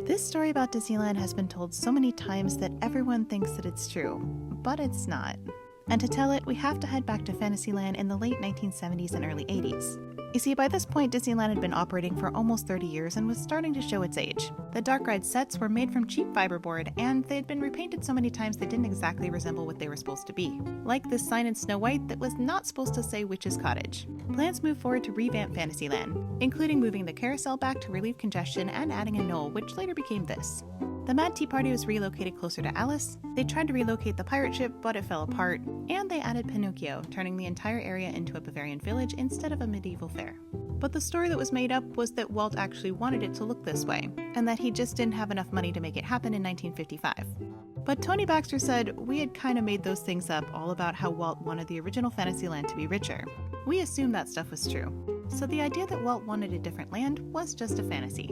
This story about Disneyland has been told so many times that everyone thinks that it's true, but it's not. And to tell it, we have to head back to Fantasyland in the late 1970s and early 80s. You see, by this point, Disneyland had been operating for almost 30 years and was starting to show its age. The dark ride sets were made from cheap fiberboard, and they had been repainted so many times they didn't exactly resemble what they were supposed to be. Like this sign in Snow White that was not supposed to say Witch's Cottage. Plans moved forward to revamp Fantasyland, including moving the carousel back to relieve congestion and adding a knoll, which later became this. The Mad Tea Party was relocated closer to Alice, they tried to relocate the pirate ship but it fell apart, and they added Pinocchio, turning the entire area into a Bavarian village instead of a medieval fair. But the story that was made up was that Walt actually wanted it to look this way, and that he just didn't have enough money to make it happen in 1955. But Tony Baxter said we had kind of made those things up all about how Walt wanted the original Fantasyland to be richer. We assumed that stuff was true. So the idea that Walt wanted a different land was just a fantasy.